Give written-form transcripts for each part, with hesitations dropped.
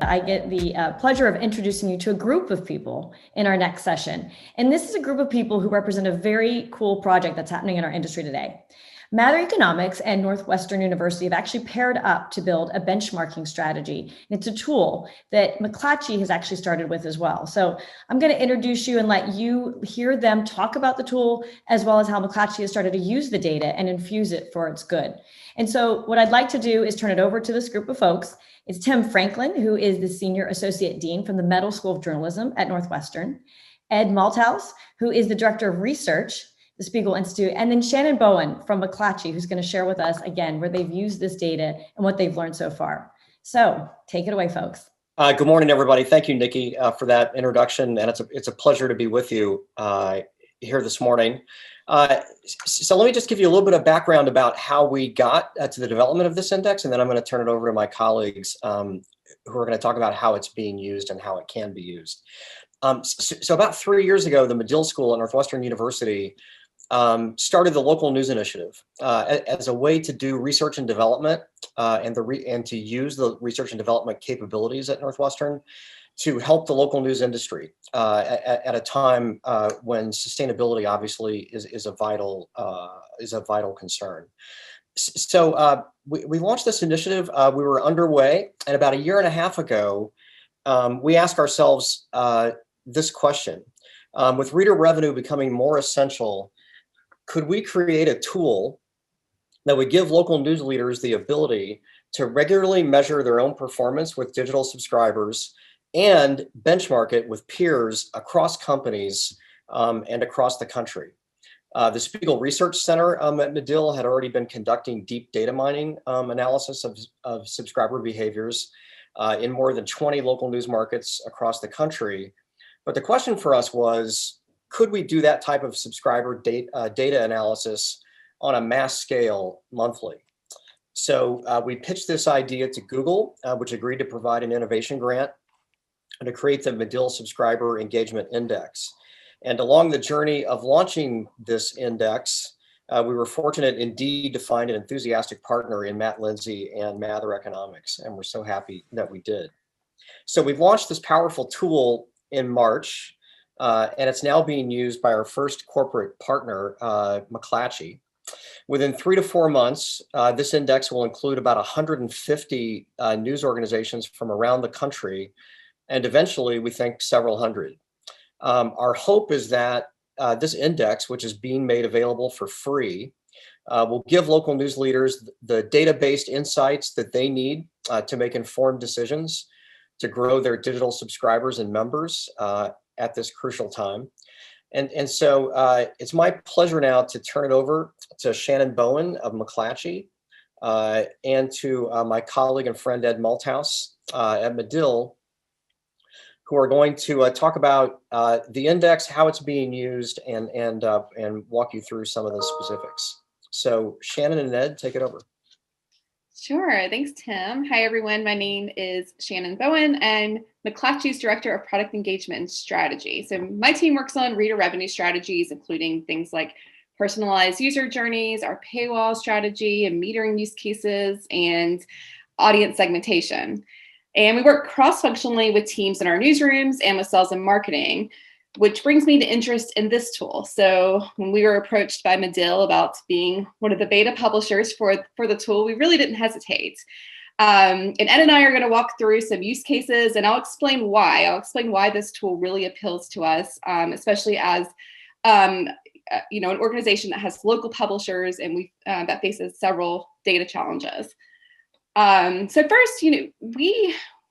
I get the pleasure of introducing you to a group of people in our next session. And this is a group of people who represent a very cool project that's happening in our industry today. Mather Economics and Northwestern University have actually paired up to build a benchmarking strategy. And it's a tool that McClatchy has actually started with as well. So I'm going to introduce you and let you hear them talk about the tool, as well as how McClatchy has started to use the data and infuse it for its good. And so what I'd like to do is turn it over to this group of folks. It's Tim Franklin, who is the Senior Associate Dean from the Medill School of Journalism at Northwestern, Ed Malthouse, who is the Director of Research, the Spiegel Institute, and then Shannon Bowen from McClatchy, who's going to share with us again where they've used this data and what they've learned so far. So take it away, folks. Good morning, everybody. Thank you, Nikki, for that introduction, and it's a pleasure to be with you here this morning. So let me just give you a little bit of background about how we got to the development of this index, and then I'm going to turn it over to my colleagues who are going to talk about how it's being used and how it can be used. So about 3 years ago, the Medill School at Northwestern University started the local news initiative as a way to do research and development and to use the research and development capabilities at Northwestern to help the local news industry at a time when sustainability obviously is a vital concern. So we launched this initiative. We were underway, and about a year and a half ago, we asked ourselves this question: with reader revenue becoming more essential, could we create a tool that would give local news leaders the ability to regularly measure their own performance with digital subscribers and benchmark it with peers across companies and across the country? The Spiegel Research Center at Medill had already been conducting deep data mining analysis of subscriber behaviors in more than 20 local news markets across the country. But the question for us was, could we do that type of subscriber data analysis on a mass scale monthly? So we pitched this idea to Google, which agreed to provide an innovation grant and to create the Medill Subscriber Engagement Index. And along the journey of launching this index, we were fortunate indeed to find an enthusiastic partner in Matt Lindsay and Mather Economics, and we're so happy that we did. So we've launched this powerful tool in March, and it's now being used by our first corporate partner, McClatchy. Within 3 to 4 months, this index will include about 150 news organizations from around the country, and eventually we think several hundred. Our hope is that this index, which is being made available for free, will give local news leaders the data-based insights that they need to make informed decisions to grow their digital subscribers and members at this crucial time. And so it's my pleasure now to turn it over to Shannon Bowen of McClatchy and to my colleague and friend Ed Malthouse at Medill, who are going to talk about the index, how it's being used, and walk you through some of the specifics. So Shannon and Ed, take it over. Sure. Thanks, Tim. Hi, everyone. My name is Shannon Bowen. I'm McClatchy's Director of Product Engagement and Strategy. So my team works on reader revenue strategies, including things like personalized user journeys, our paywall strategy, and metering use cases, and audience segmentation. And we work cross-functionally with teams in our newsrooms and with sales and marketing, which brings me to interest in this tool. So when we were approached by Medill about being one of the beta publishers for the tool, we really didn't hesitate. And Ed and I are going to walk through some use cases, and I'll explain why. I'll explain why this tool really appeals to us, especially as an organization that has local publishers and that faces several data challenges. So first, we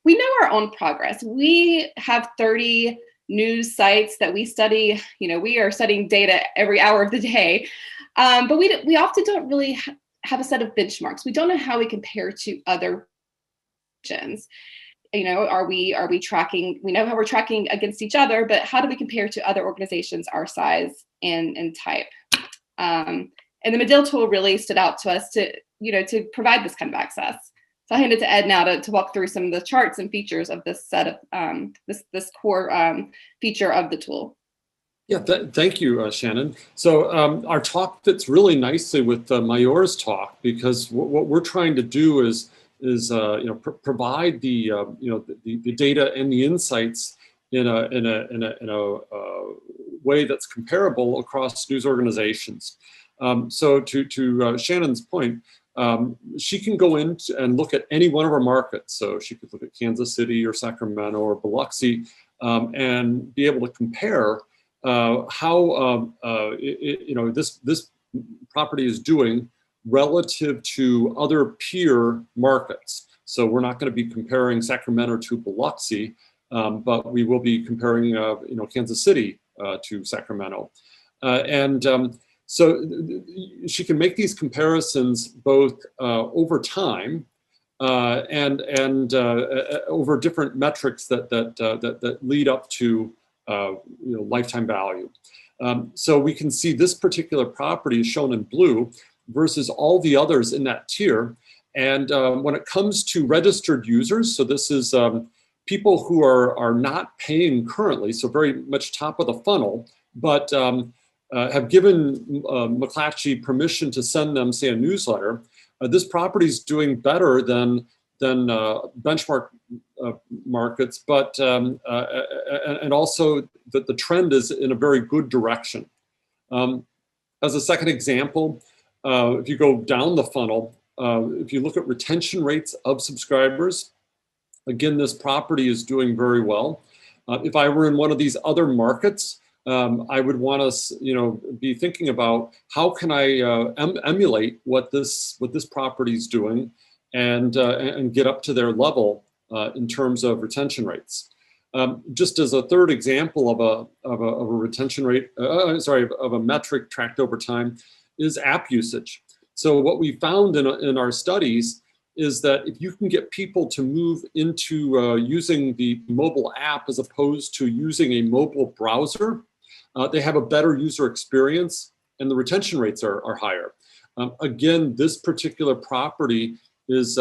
know our own progress. We have 30 news sites that we study. We are studying data every hour of the day, but we often don't really have a set of benchmarks. We don't know how we compare to other regions. Are we tracking? We know how we're tracking against each other, but how do we compare to other organizations our size and type? And the Medill tool really stood out to us to provide this kind of access. So I'll hand it to Ed now to walk through some of the charts and features of this set of this core feature of the tool. Yeah, thank you, Shannon. So our talk fits really nicely with Mayor's talk, because what we're trying to do is provide the the data and the insights in a way that's comparable across news organizations. So to Shannon's point, she can go in and look at any one of our markets. So she could look at Kansas City or Sacramento or Biloxi and be able to compare how this property is doing relative to other peer markets. So we're not going to be comparing Sacramento to Biloxi, but we will be comparing Kansas City to Sacramento. So she can make these comparisons both over time and over different metrics that lead up to lifetime value. So we can see this particular property is shown in blue versus all the others in that tier. And when it comes to registered users, so this is people who are not paying currently, so very much top of the funnel, but have given McClatchy permission to send them, say, a newsletter. This property is doing better than benchmark markets, but and also that the trend is in a very good direction. As a second example, if you go down the funnel, if you look at retention rates of subscribers, again, this property is doing very well. If I were in one of these other markets, I would want to, be thinking about how can I emulate what this property is doing, and get up to their level in terms of retention rates. Just as a third example of a retention rate, of a metric tracked over time, is app usage. So what we found in our studies is that if you can get people to move into using the mobile app as opposed to using a mobile browser, they have a better user experience and the retention rates are higher. Again, this particular property is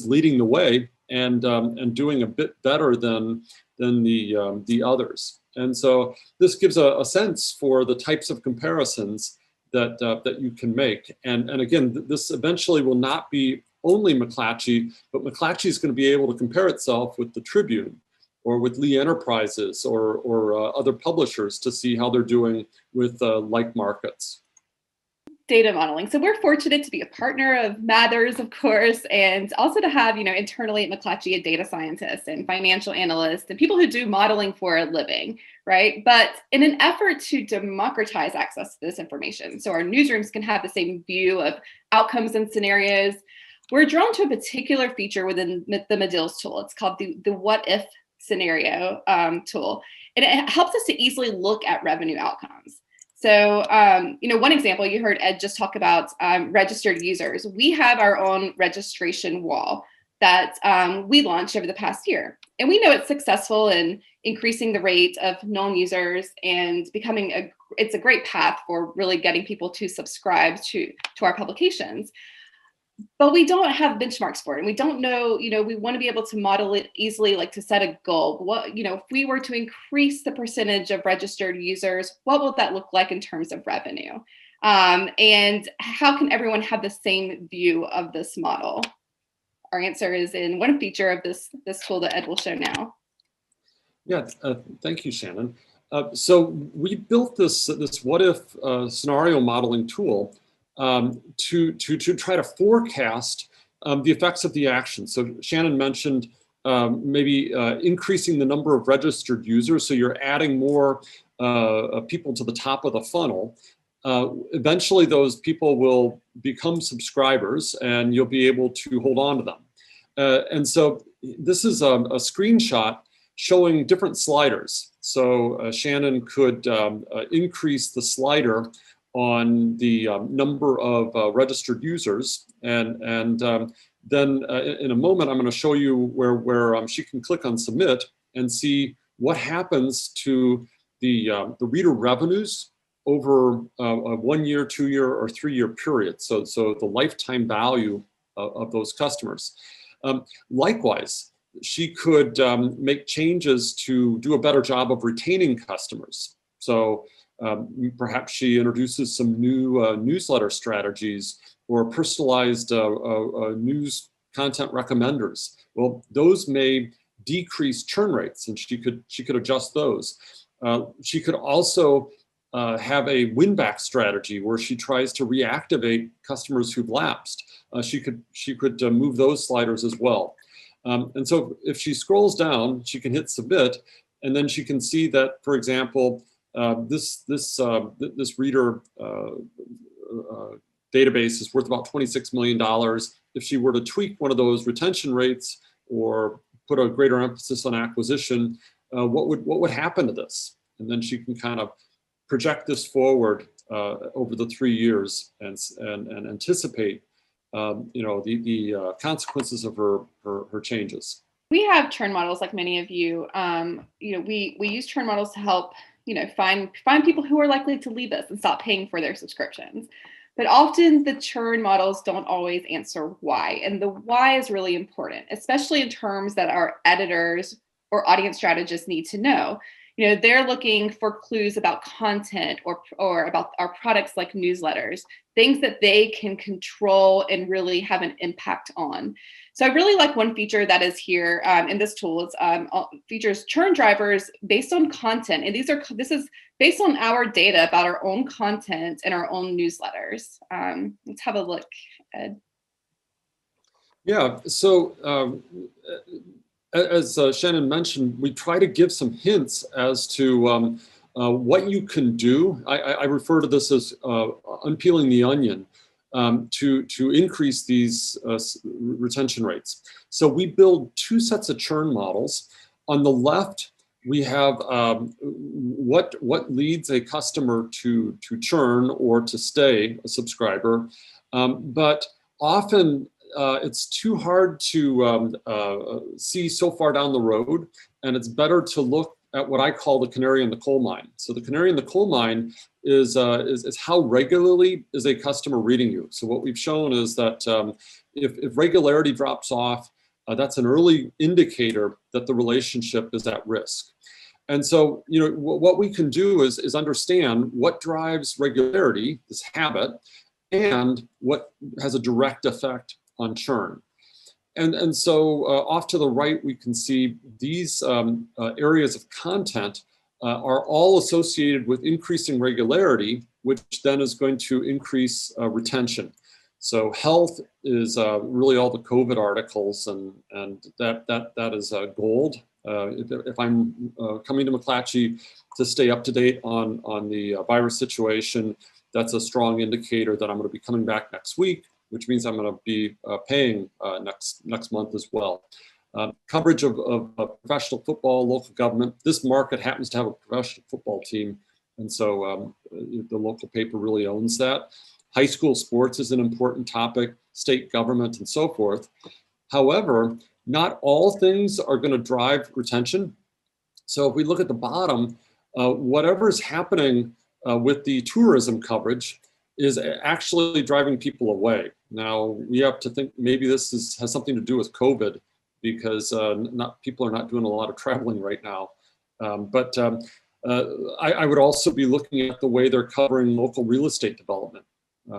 leading the way and doing a bit better than the others. And so this gives a sense for the types of comparisons that you can make. And again, this eventually will not be only McClatchy, but McClatchy is going to be able to compare itself with the Tribune or with Lee Enterprises or other publishers to see how they're doing with like markets. Data modeling. So we're fortunate to be a partner of MATHER's, of course, and also to have, internally at McClatchy, a data scientist and financial analyst and people who do modeling for a living, right? But in an effort to democratize access to this information, so our newsrooms can have the same view of outcomes and scenarios, we're drawn to a particular feature within the Medill's tool. It's called the what if scenario tool. And it helps us to easily look at revenue outcomes. So, one example, you heard Ed just talk about registered users. We have our own registration wall that we launched over the past year. And we know it's successful in increasing the rate of known users and becoming it's a great path for really getting people to subscribe to our publications. But we don't have benchmarks for it. And we don't know, we want to be able to model it easily, like to set a goal. What, if we were to increase the percentage of registered users, what will that look like in terms of revenue? And how can everyone have the same view of this model? Our answer is in one feature of this tool that Ed will show now. Yeah, thank you, Shannon. So we built this what if scenario modeling tool to try to forecast the effects of the action. So Shannon mentioned maybe increasing the number of registered users. So you're adding more people to the top of the funnel. Eventually those people will become subscribers and you'll be able to hold on to them. And so this is a screenshot showing different sliders. So Shannon could increase the slider on the number of registered users, and then in a moment I'm going to show you where she can click on submit and see what happens to the reader revenues over a 1 year, 2 year, or 3 year period. So the lifetime value of those customers. Likewise, she could make changes to do a better job of retaining customers. So perhaps she introduces some new newsletter strategies or personalized news content recommenders. Well, those may decrease churn rates, and she could adjust those. She could also have a win-back strategy where she tries to reactivate customers who've lapsed. She could move those sliders as well. And so if she scrolls down, she can hit submit, and then she can see that, for example, this reader database is worth about $26 million. If she were to tweak one of those retention rates or put a greater emphasis on acquisition, what would happen to this? And then she can kind of project this forward over the 3 years and anticipate the consequences of her changes. We have churn models like many of you. We use churn models to help find people who are likely to leave us and stop paying for their subscriptions. But often the churn models don't always answer why. And the why is really important, especially in terms that our editors or audience strategists need to know. They're looking for clues about content or about our products like newsletters, things that they can control and really have an impact on. So I really like one feature that is here in this tool. It features churn drivers based on content. And this is based on our data about our own content and our own newsletters. Let's have a look, Ed. Yeah, so as Shannon mentioned, we try to give some hints as to what you can do. I refer to this as unpeeling the onion to increase these retention rates. So we build two sets of churn models. On the left, we have what leads a customer to churn or to stay a subscriber, but often it's too hard to see so far down the road, and it's better to look at what I call the canary in the coal mine. So the canary in the coal mine is how regularly is a customer reading you. So what we've shown is that if regularity drops off, that's an early indicator that the relationship is at risk. And so, what we can do is understand what drives regularity, this habit, and what has a direct effect on churn. And so off to the right, we can see these areas of content are all associated with increasing regularity, which then is going to increase retention. So health is really all the COVID articles, and that is gold. If I'm coming to McClatchy to stay up to date on the virus situation, that's a strong indicator that I'm going to be coming back next week, which means I'm going to be paying next month as well. Coverage of professional football, local government. This market happens to have a professional football team, and so the local paper really owns that. High school sports is an important topic, state government, and so forth. However, not all things are going to drive retention. So if we look at the bottom, whatever's happening with the tourism coverage is actually driving people away. Now, we have to think maybe this has something to do with COVID, because people are not doing a lot of traveling right now. But I would also be looking at the way they're covering local real estate development.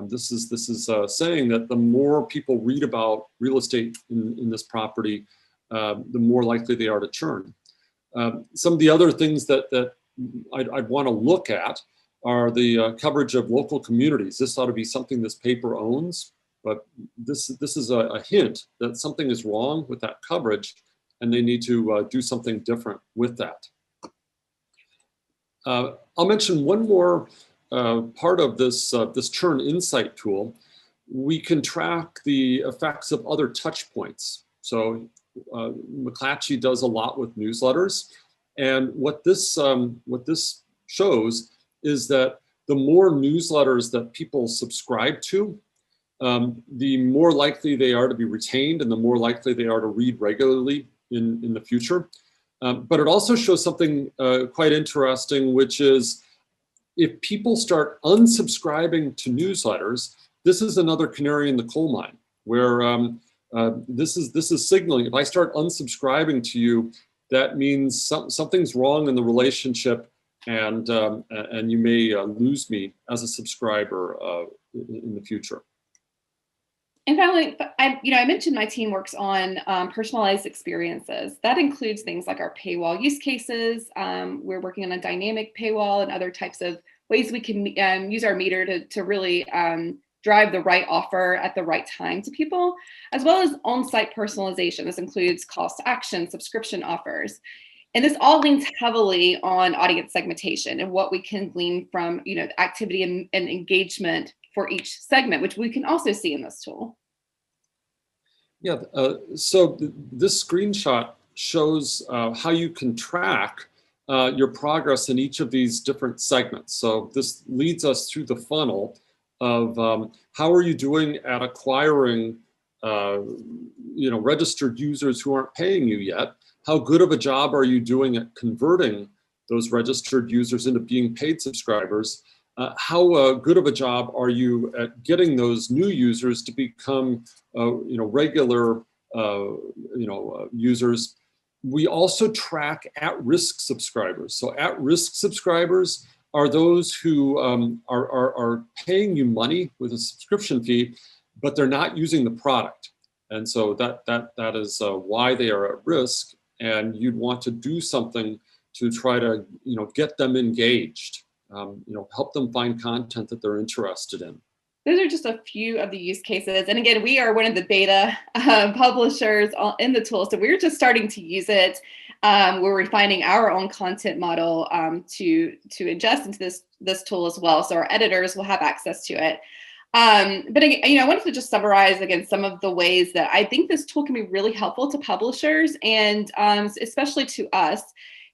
This is saying that the more people read about real estate in this property, the more likely they are to churn. Some of the other things that I'd want to look at are the coverage of local communities. This ought to be something this paper owns, but this is a hint that something is wrong with that coverage, and they need to do something different with that. I'll mention one more part of this churn insight tool. We can track the effects of other touch points. So McClatchy does a lot with newsletters, and what this shows is that the more newsletters that people subscribe to, the more likely they are to be retained and the more likely they are to read regularly in the future. But it also shows something quite interesting, which is if people start unsubscribing to newsletters, this is another canary in the coal mine, where this is signaling. If I start unsubscribing to you, that means something's wrong in the relationship, and you may lose me as a subscriber in the future. And finally, I mentioned my team works on personalized experiences. That includes things like our paywall use cases. We're working on a dynamic paywall and other types of ways we can use our meter to really drive the right offer at the right time to people, as well as on-site personalization. This includes calls to action, subscription offers. And this all leans heavily on audience segmentation and what we can glean from, the activity and engagement for each segment, which we can also see in this tool. Yeah, so this screenshot shows how you can track your progress in each of these different segments. So this leads us through the funnel of how are you doing at acquiring registered users who aren't paying you yet? How good of a job are you doing at converting those registered users into being paid subscribers? How good of a job are you at getting those new users to become regular users? We also track at-risk subscribers. So at-risk subscribers are those who are paying you money with a subscription fee, but they're not using the product. And so that is why they are at risk, and you'd want to do something to try to get them engaged, help them find content that they're interested in. Those are just a few of the use cases. And again, we are one of the beta publishers in the tool. So we're just starting to use it. We're refining our own content model to ingest into this tool as well. So our editors will have access to it. But again, I wanted to just summarize again some of the ways that I think this tool can be really helpful to publishers and especially to us.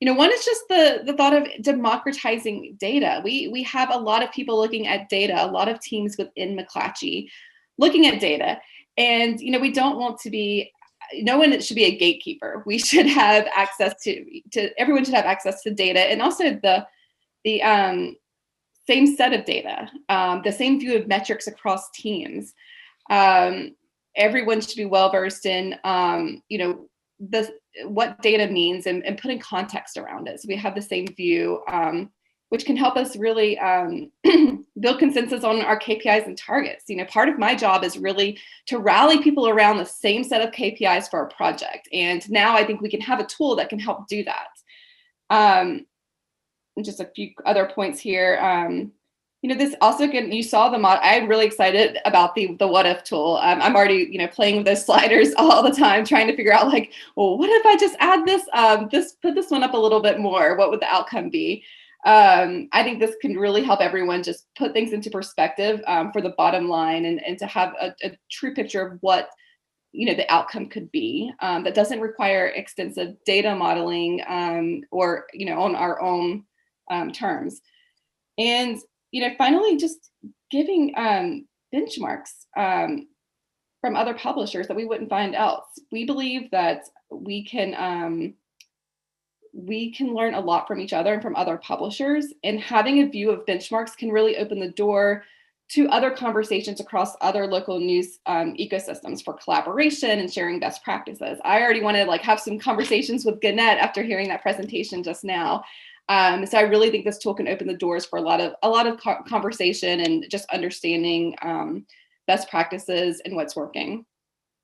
One is just the thought of democratizing data. We have a lot of people looking at data, a lot of teams within McClatchy looking at data. And, we don't want to be, no one should be a gatekeeper. We should have access to everyone should have access to data, and also the same set of data, the same view of metrics across teams. Everyone should be well-versed in, what data means and putting context around it. So we have the same view, which can help us really build consensus on our KPIs and targets. Part of my job is really to rally people around the same set of KPIs for a project. And now I think we can have a tool that can help do that. And just a few other points here. This also you saw the mod. I'm really excited about the what if tool. I'm already playing with those sliders all the time, trying to figure out well, what if I just add this, put this one up a little bit more? What would the outcome be? I think this can really help everyone just put things into perspective for the bottom line and to have a true picture of what the outcome could be. That doesn't require extensive data modeling or on our own terms. And finally, just giving benchmarks from other publishers that we wouldn't find else. We believe that we can learn a lot from each other and from other publishers, and having a view of benchmarks can really open the door to other conversations across other local news ecosystems for collaboration and sharing best practices. I already want to have some conversations with Gannett after hearing that presentation just now. So I really think this tool can open the doors for a lot of conversation and just understanding best practices and what's working.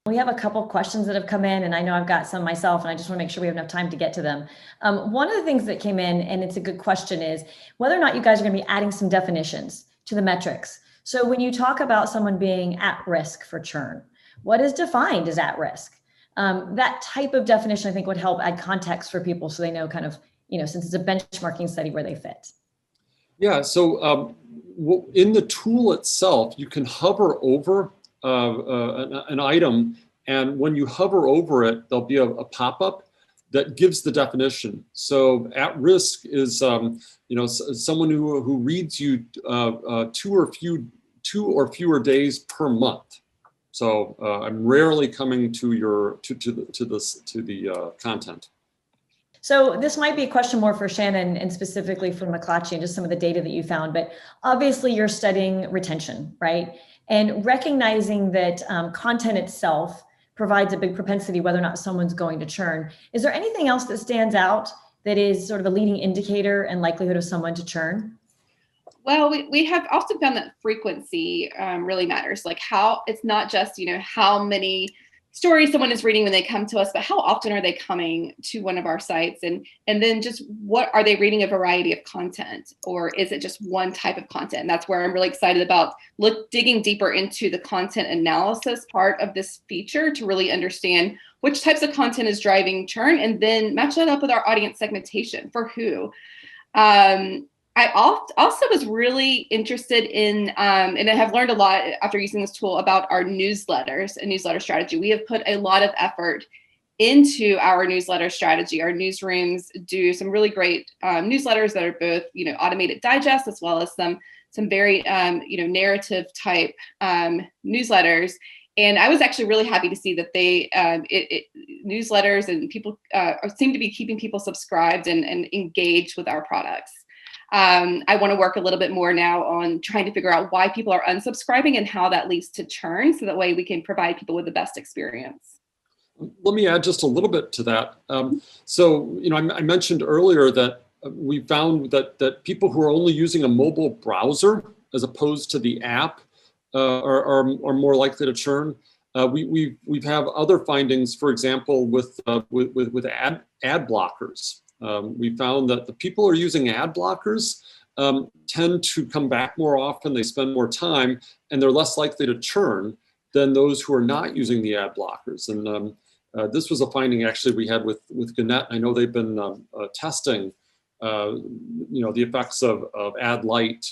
We have a couple questions that have come in, and I know I've got some myself, and I just want to make sure we have enough time to get to them. One of the things that came in, and it's a good question, is whether or not you guys are going to be adding some definitions to the metrics. So when you talk about someone being at risk for churn, what is defined as at risk? That type of definition, I think, would help add context for people so they know kind of, since it's a benchmarking study, where they fit. Yeah, so in the tool itself, you can hover over an item, and when you hover over it, there'll be a pop-up that gives the definition. So at risk is someone who reads you 2 or fewer days per month. So I'm rarely coming to the content. So this might be a question more for Shannon and specifically for McClatchy and just some of the data that you found, but obviously you're studying retention, right? And recognizing that content itself provides a big propensity whether or not someone's going to churn. Is there anything else that stands out that is sort of a leading indicator and likelihood of someone to churn? Well, we have also found that frequency really matters. Like how it's not just, how many stories someone is reading when they come to us, but how often are they coming to one of our sites? And then just what are they reading a variety of content, or is it just one type of content? And that's where I'm really excited about digging deeper into the content analysis part of this feature to really understand which types of content is driving churn, and then match that up with our audience segmentation for who. I also was really interested in, and I have learned a lot after using this tool about our newsletters and newsletter strategy. We have put a lot of effort into our newsletter strategy. Our newsrooms do some really great newsletters that are both, automated digest as well as some very, narrative type newsletters. And I was actually really happy to see that newsletters and people seem to be keeping people subscribed and engaged with our products. I want to work a little bit more now on trying to figure out why people are unsubscribing and how that leads to churn, so that way we can provide people with the best experience. Let me add just a little bit to that. I mentioned earlier that we found that people who are only using a mobile browser as opposed to the app are more likely to churn. We've have other findings, for example, with ad blockers. We found that the people who are using ad blockers tend to come back more often, they spend more time, and they're less likely to churn than those who are not using the ad blockers. And this was a finding actually we had with Gannett. I know they've been testing the effects of ad light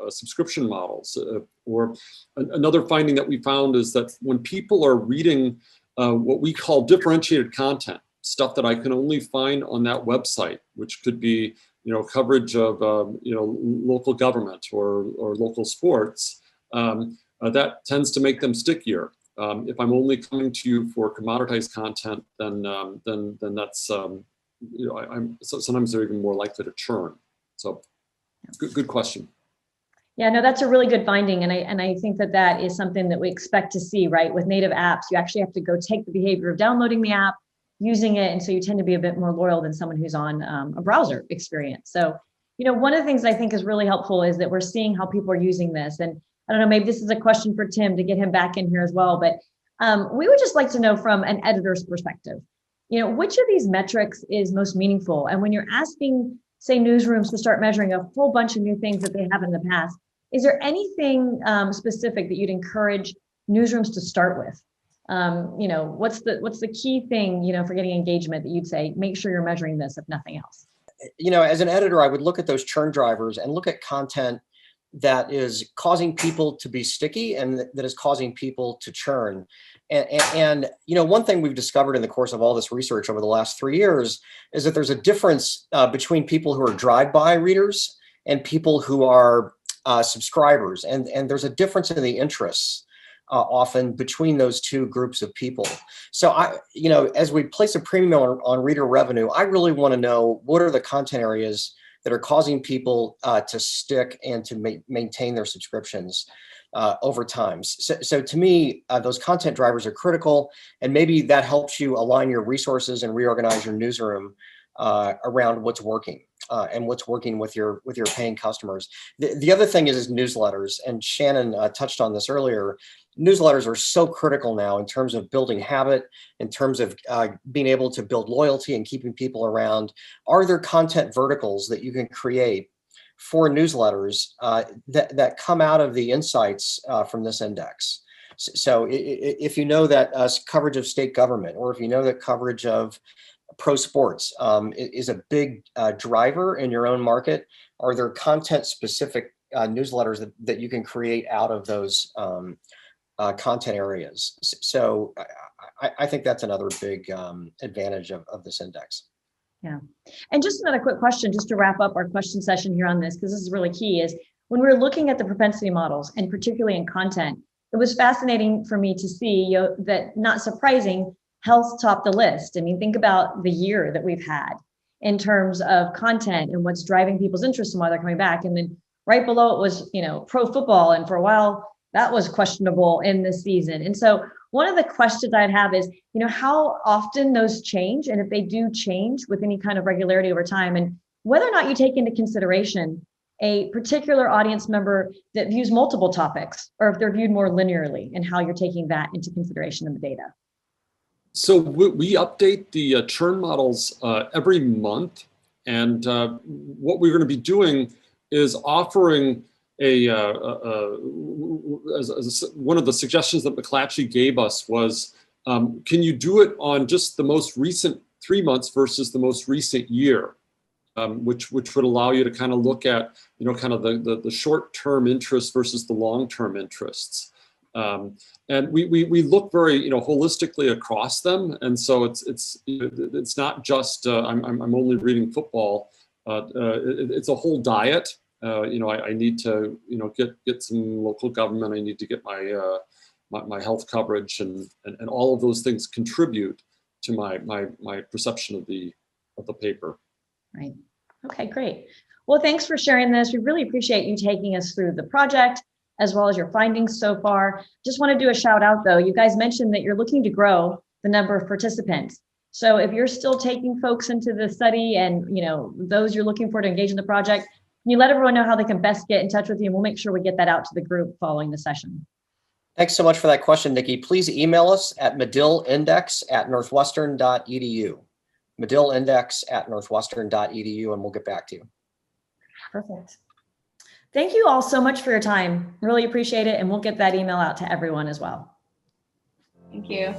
subscription models. Or another finding that we found is that when people are reading what we call differentiated content, stuff that I can only find on that website, which could be, coverage of, local government or local sports, that tends to make them stickier. If I'm only coming to you for commoditized content, then that's, sometimes they're even more likely to churn. So, good question. Yeah, no, that's a really good finding. And I think that is something that we expect to see, right? With native apps, you actually have to go take the behavior of downloading the app, using it. And so you tend to be a bit more loyal than someone who's on a browser experience. So, one of the things I think is really helpful is that we're seeing how people are using this. And I don't know, maybe this is a question for Tim to get him back in here as well. But we would just like to know from an editor's perspective, which of these metrics is most meaningful? And when you're asking, say, newsrooms to start measuring a whole bunch of new things that they haven't in the past, is there anything specific that you'd encourage newsrooms to start with? What's the key thing, for getting engagement that you'd say, make sure you're measuring this, if nothing else? As an editor, I would look at those churn drivers and look at content that is causing people to be sticky and that is causing people to churn. And one thing we've discovered in the course of all this research over the last 3 years is that there's a difference between people who are drive-by readers and people who are subscribers. And there's a difference in the interests often between those two groups of people. So as we place a premium on reader revenue, I really want to know what are the content areas that are causing people to stick and to maintain their subscriptions over time. So to me, those content drivers are critical, and maybe that helps you align your resources and reorganize your newsroom around what's working and what's working with your paying customers. The other thing is newsletters, and Shannon touched on this earlier. Newsletters are so critical now in terms of building habit, in terms of being able to build loyalty and keeping people around. Are there content verticals that you can create for newsletters that come out of the insights from this index? So if you know that coverage of state government, or if you know that coverage of pro sports is a big driver in your own market, are there content specific newsletters that you can create out of those content areas? So I think that's another big advantage of this index. Yeah. And just another quick question, just to wrap up our question session here on this, because this is really key, is when we were looking at the propensity models, and particularly in content, it was fascinating for me to see that, not surprising, health topped the list. I mean, think about the year that we've had in terms of content and what's driving people's interest and why they're coming back. And then right below it was, pro football. And for a while, that was questionable in this season. And so one of the questions I'd have is, how often those change, and if they do change with any kind of regularity over time, and whether or not you take into consideration a particular audience member that views multiple topics, or if they're viewed more linearly, and how you're taking that into consideration in the data? So we update the churn models every month. And what we're going to be doing is offering one of the suggestions that McClatchy gave us was, can you do it on just the most recent 3 months versus the most recent year, which would allow you to kind of look at, kind of the short-term interest versus the long-term interests. And we look very, holistically across them. And so it's not just, I'm only reading football. It's a whole diet. I need to, get some local government. I need to get my health coverage, and all of those things contribute to my perception of the paper. Right. Okay, great. Well, thanks for sharing this. We really appreciate you taking us through the project as well as your findings so far. Just want to do a shout out though. You guys mentioned that you're looking to grow the number of participants. So if you're still taking folks into the study and, those you're looking for to engage in the project, can you let everyone know how they can best get in touch with you? And we'll make sure we get that out to the group following the session. Thanks so much for that question, Nikki. Please email us at medillindex@northwestern.edu. medillindex@northwestern.edu, and we'll get back to you. Perfect. Thank you all so much for your time. Really appreciate it. And we'll get that email out to everyone as well. Thank you.